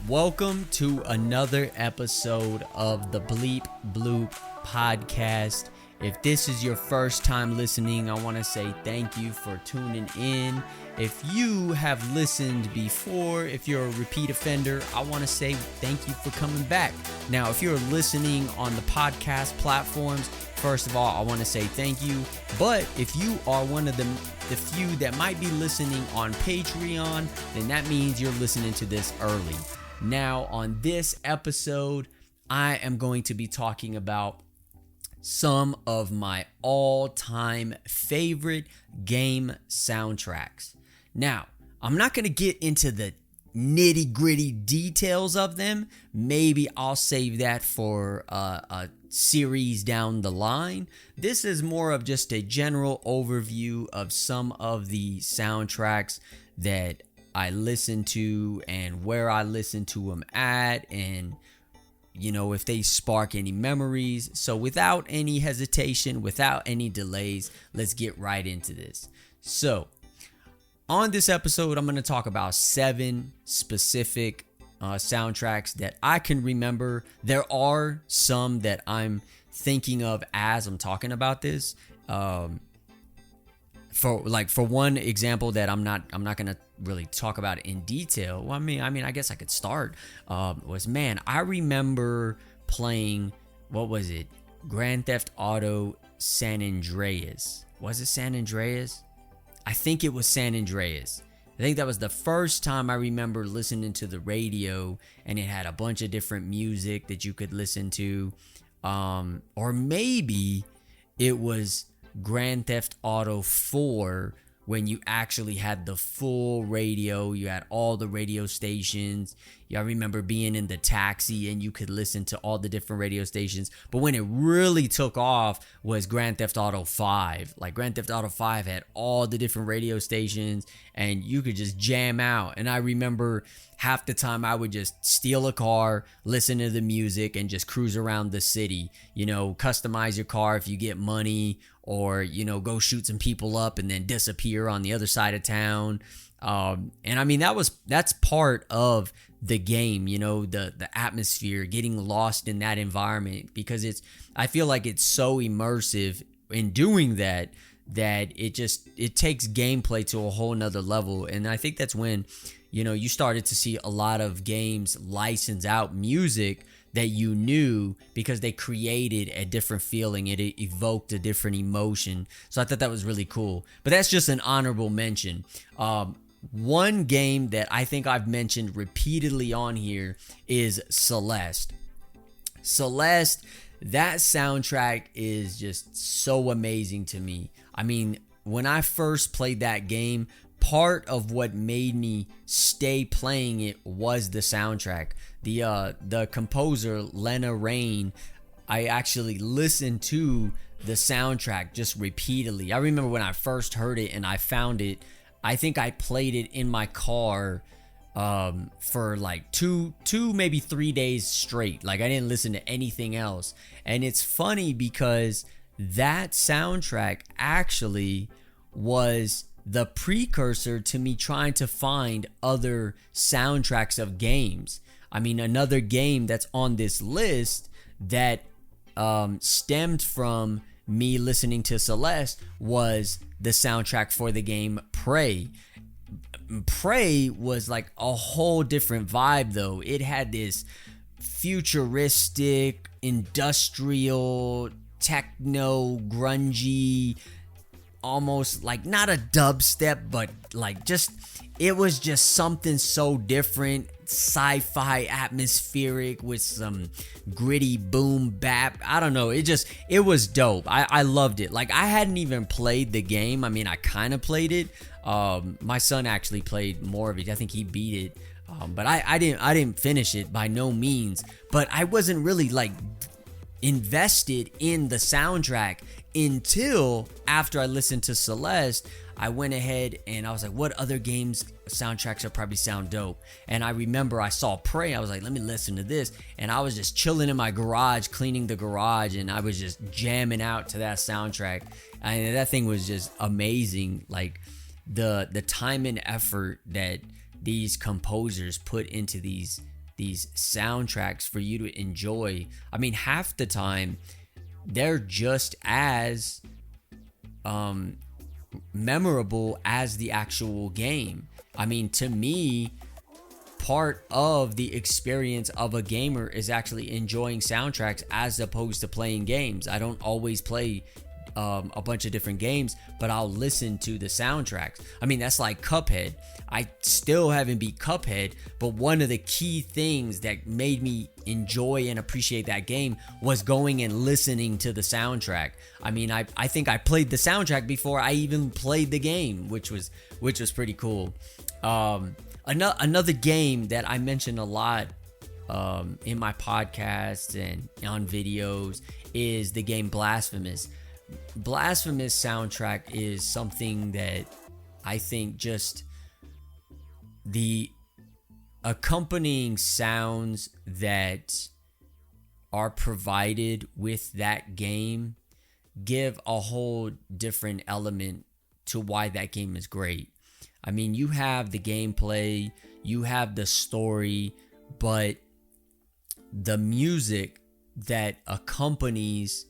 Welcome to another episode of the Bleep Bloop podcast. If this is your first time listening, I want to say thank you for tuning in. If you have listened before, if you're a repeat offender, I want to say thank you for coming back. Now, if you're listening on the podcast platforms, first of all, I want to say thank you. But if you are one of the few that might be listening on Patreon, then that means you're listening to this early. Now, on this episode, I am going to be talking about some of my all-time favorite game soundtracks. Now, I'm not going to get into the nitty-gritty details of them. Maybe I'll save that for a series down the line. This is more of just a general overview of some of the soundtracks that I listen to and where I listen to them at, and if they spark any memories. So without any hesitation, without any delays, let's get right into this. So on this episode, I'm going to talk about 7 specific soundtracks that I can remember. There are some that I'm thinking of as I'm talking about this. For one example that I'm not going to really talk about in detail. Well, I guess I could start. I remember playing, what was it? Grand Theft Auto San Andreas. Was it San Andreas? I think it was San Andreas. I think that was the first time I remember listening to the radio, and it had a bunch of different music that you could listen to. Or maybe it was Grand Theft Auto 4, when you actually had the full radio. You had all the radio stations. I remember being in the taxi and you could listen to all the different radio stations. But when it really took off was Grand Theft Auto 5. Like, Grand Theft Auto 5 had all the different radio stations and you could just jam out. And I remember half the time I would just steal a car, listen to the music, and just cruise around the city. Customize your car if you get money, or go shoot some people up and then disappear on the other side of town. That's part of the game, the atmosphere, getting lost in that environment, because I feel like it's so immersive in doing that it takes gameplay to a whole nother level. And I think that's when you started to see a lot of games license out music that you knew, because they created a different feeling. It evoked a different emotion. So I thought that was really cool. But that's just an honorable mention. One game that I think I've mentioned repeatedly on here is Celeste. Celeste, that soundtrack is just so amazing to me. When I first played that game, part of what made me stay playing it was the soundtrack. The composer, Lena Raine, I actually listened to the soundtrack just repeatedly. I remember when I first heard it and I found it, I think I played it in my car for like two, maybe 3 days straight. Like, I didn't listen to anything else. And it's funny because that soundtrack actually was the precursor to me trying to find other soundtracks of games. Another game that's on this list that stemmed from me listening to Celeste was the soundtrack for the game Prey. Prey was like a whole different vibe, though. It had this futuristic, industrial, techno, grungy, almost like not a dubstep, but like it was just something so different, sci-fi atmospheric with some gritty boom bap. I don't know, it was dope. I loved it. Like, I hadn't even played the game. I kind of played it. My son actually played more of it. I think he beat it, but I didn't finish it by no means. But I wasn't really like invested in the soundtrack until after I listened to Celeste. I went ahead and I was like, what other games soundtracks would probably sound dope? And I remember I saw Prey. I was like, let me listen to this. And I was just chilling in my garage, cleaning the garage, and I was just jamming out to that soundtrack. And that thing was just amazing. Like, the time and effort that these composers put into these these soundtracks for you to enjoy. I mean, half the time they're just as memorable as the actual game. I mean, to me, part of the experience of a gamer is actually enjoying soundtracks as opposed to playing games. I don't always play a bunch of different games, but I'll listen to the soundtracks. I mean, that's like Cuphead. I still haven't beat Cuphead, but one of the key things that made me enjoy and appreciate that game was going and listening to the soundtrack. I mean, I think I played the soundtrack before I even played the game, which was pretty cool. Another game that I mention a lot in my podcasts and on videos is the game Blasphemous. Blasphemous soundtrack is something that I think just the accompanying sounds that are provided with that game give a whole different element to why that game is great. I mean, you have the gameplay, you have the story, but the music that accompanies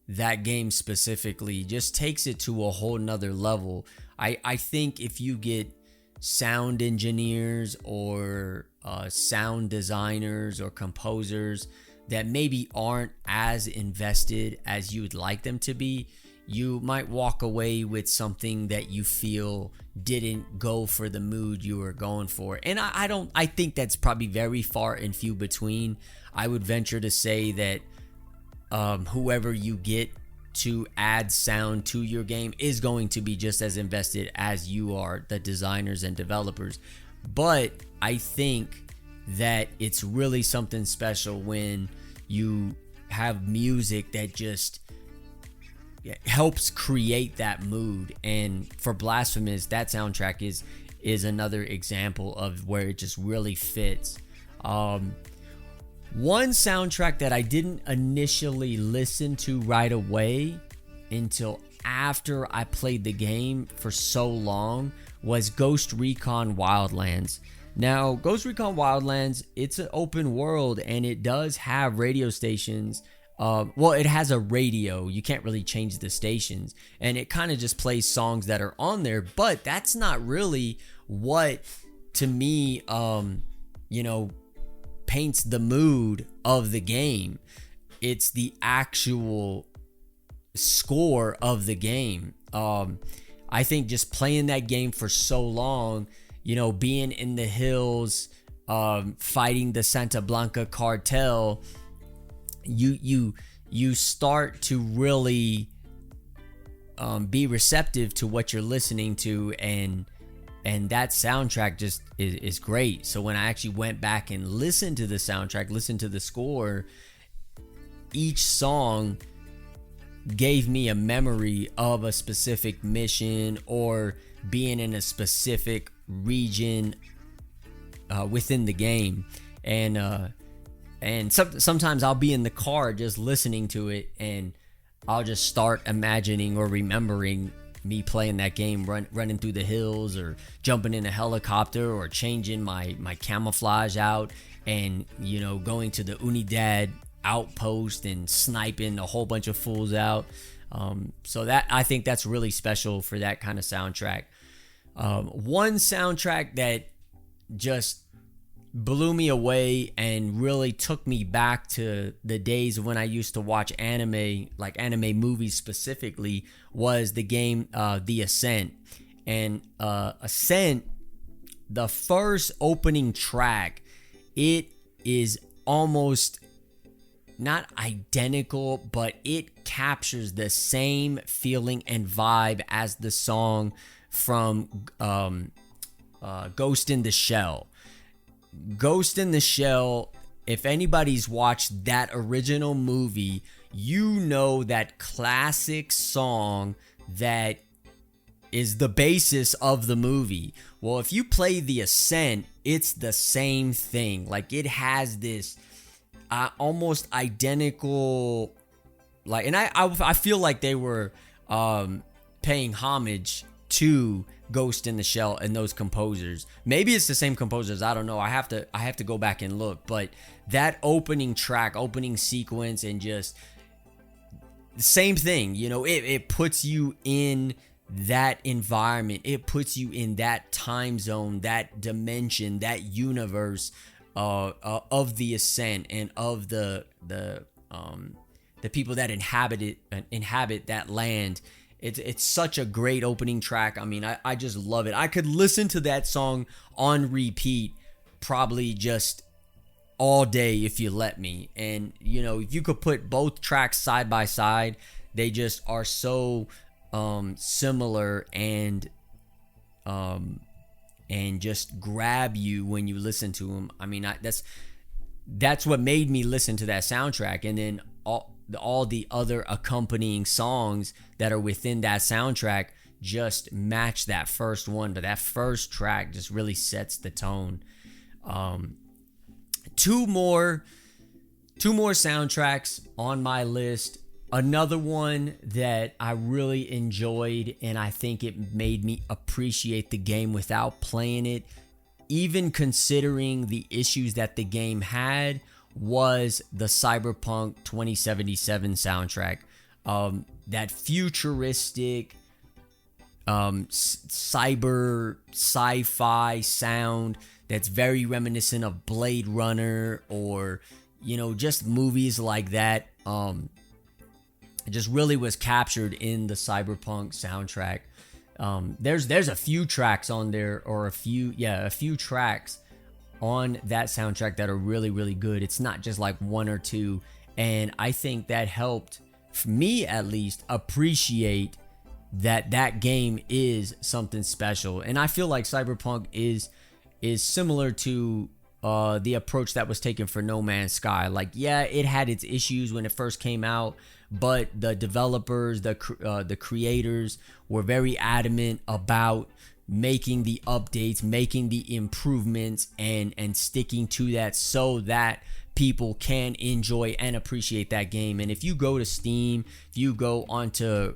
that game specifically just takes it to a whole nother level. I think if you get sound engineers or sound designers or composers that maybe aren't as invested as you would like them to be, you might walk away with something that you feel didn't go for the mood you were going for. And I think that's probably very far and few between. I would venture to say that whoever you get to add sound to your game is going to be just as invested as you are, the designers and developers. But I think that it's really something special when you have music that just helps create that mood. And for Blasphemous, that soundtrack is another example of where it just really fits. One soundtrack that I didn't initially listen to right away until after I played the game for so long was Ghost Recon Wildlands. Now, Ghost Recon Wildlands, it's an open world and it does have radio stations. It has a radio. You can't really change the stations. And it kind of just plays songs that are on there. But that's not really what, to me, paints the mood of the game. It's the actual score of the game. I think just playing that game for so long, being in the hills, fighting the Santa Blanca cartel, you start to really be receptive to what you're listening to, and that soundtrack just is great. So when I actually went back and listened to the soundtrack, listened to the score, each song gave me a memory of a specific mission or being in a specific region within the game. And sometimes I'll be in the car just listening to it, and I'll just start imagining or remembering me playing that game, running through the hills or jumping in a helicopter or changing my camouflage out and, going to the Unidad outpost and sniping a whole bunch of fools out. So that, I think that's really special for that kind of soundtrack. One soundtrack that just blew me away and really took me back to the days when I used to watch anime, like anime movies specifically, was the game The Ascent. And Ascent, the first opening track, it is almost not identical, but it captures the same feeling and vibe as the song from Ghost in the Shell. Ghost in the Shell, if anybody's watched that original movie, that classic song that is the basis of the movie. Well, if you play The Ascent, it's the same thing. Like, it has this almost identical, like, and I feel like they were paying homage to Ghost in the Shell and those composers. Maybe it's the same composers. I don't know. I have to go back and look. But that opening track, opening sequence, and just the same thing. It puts you in that environment. It puts you in that time zone, that dimension, that universe of the Ascent and of the people that inhabit that land. It's such a great opening track. I mean, I just love it. I could listen to that song on repeat probably just all day if you let me. And, if you could put both tracks side by side, they just are so similar and just grab you when you listen to them. I mean, that's what made me listen to that soundtrack. And then all the other accompanying songs that are within that soundtrack just match that first one, but that first track just really sets the tone. Two more soundtracks on my list. Another one that I really enjoyed, and I think it made me appreciate the game without playing it, even considering the issues that the game had, was the Cyberpunk 2077 soundtrack. That futuristic cyber sci-fi sound that's very reminiscent of Blade Runner or just movies like that. It just really was captured in the Cyberpunk soundtrack. There's a few tracks on there, or a few tracks on that soundtrack that are really, really good. It's not just like one or two. And I think that helped, for me at least, appreciate that game is something special. And I feel like Cyberpunk is similar to the approach that was taken for No Man's Sky. Like, yeah, it had its issues when it first came out, but the developers, the creators were very adamant about making the updates, making the improvements, and sticking to that so that people can enjoy and appreciate that game. And if you go to Steam, if you go onto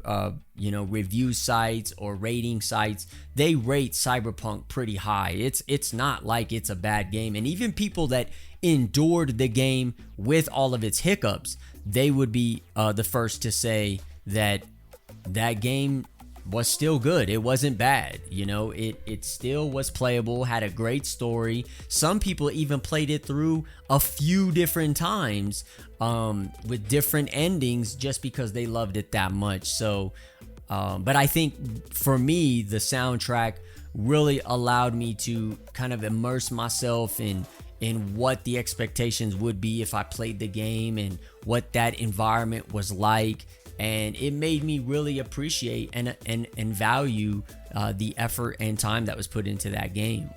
review sites or rating sites, they rate Cyberpunk pretty high. It's not like it's a bad game. And even people that endured the game with all of its hiccups, they would be the first to say that game was still good. It wasn't bad. It still was playable, had a great story. Some people even played it through a few different times with different endings just because they loved it that much. So, but I think for me, the soundtrack really allowed me to kind of immerse myself in what the expectations would be if I played the game and what that environment was like. And it made me really appreciate and value the effort and time that was put into that game.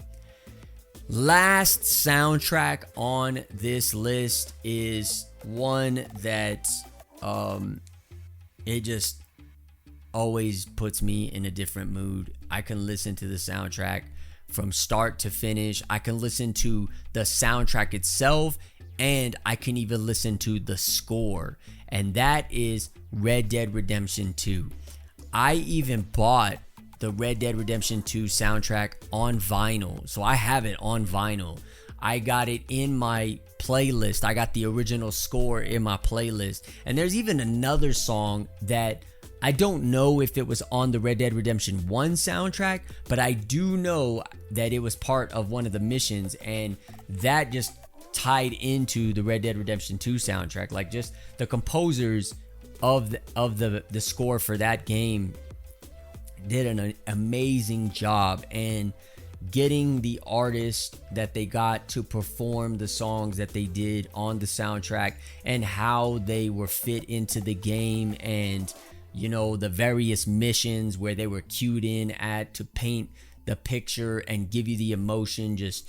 Last soundtrack on this list is one that it just always puts me in a different mood. I can listen to the soundtrack from start to finish. I can listen to the soundtrack itself, and I can even listen to the score. And that is Red Dead Redemption 2. I even bought the Red Dead Redemption 2 soundtrack on vinyl. So I have it on vinyl. I got it in my playlist. I got the original score in my playlist. And there's even another song that I don't know if it was on the Red Dead Redemption 1 soundtrack, but I do know that it was part of one of the missions, and that just tied into the Red Dead Redemption 2 soundtrack. Like, just the composers of the score for that game did an amazing job, and getting the artist that they got to perform the songs that they did on the soundtrack and how they were fit into the game, and the various missions where they were cued in at to paint the picture and give you the emotion, just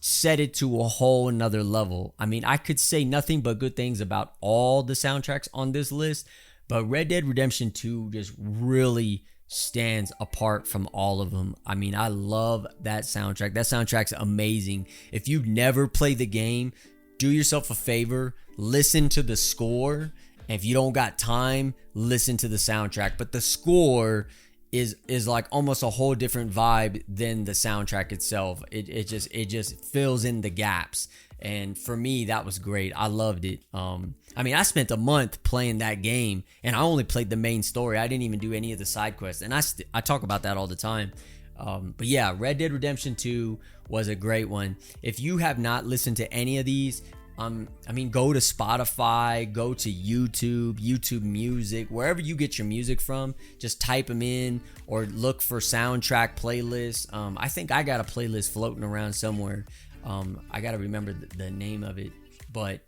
set it to a whole another level. I mean, I could say nothing but good things about all the soundtracks on this list, but Red Dead Redemption 2 just really stands apart from all of them. I mean, I love that soundtrack. That soundtrack's amazing. If you've never played the game, do yourself a favor, listen to the score. And if you don't got time, listen to the soundtrack. But the score is like almost a whole different vibe than the soundtrack itself. It just fills in the gaps. And for me, that was great. I loved it. I mean, I spent a month playing that game, and I only played the main story. I didn't even do any of the side quests, and I talk about that all the time. But yeah, Red Dead Redemption 2 was a great one. If you have not listened to any of these, I mean, go to Spotify, go to YouTube Music, wherever you get your music from. Just type them in or look for soundtrack playlists. I think I got a playlist floating around somewhere. I got to remember the name of it, but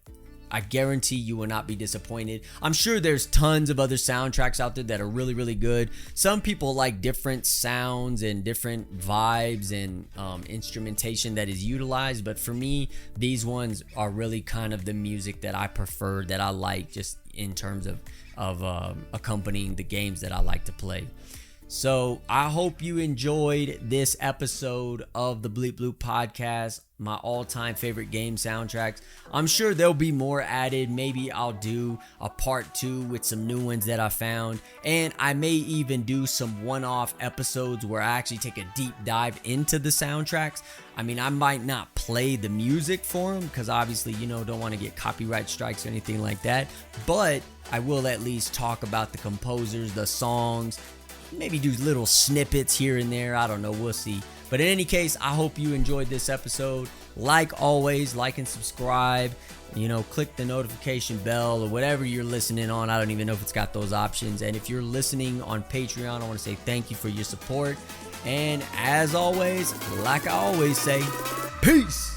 I guarantee you will not be disappointed. I'm sure there's tons of other soundtracks out there that are really, really good. Some people like different sounds and different vibes and instrumentation that is utilized, but for me, these ones are really kind of the music that I prefer, that I like, just in terms of accompanying the games that I like to play. So I hope you enjoyed this episode of the Bleep Bloop podcast, my all-time favorite game soundtracks. I'm sure there'll be more added. Maybe I'll do a part 2 with some new ones that I found. And I may even do some one-off episodes where I actually take a deep dive into the soundtracks. I mean, I might not play the music for them because obviously, don't want to get copyright strikes or anything like that. But I will at least talk about the composers, the songs, maybe do little snippets here and there. I don't know. We'll see. But in any case, I hope you enjoyed this episode. Like always, like and subscribe. Click the notification bell or whatever you're listening on. I don't even know if it's got those options. And if you're listening on Patreon, I want to say thank you for your support. And as always, like I always say, peace.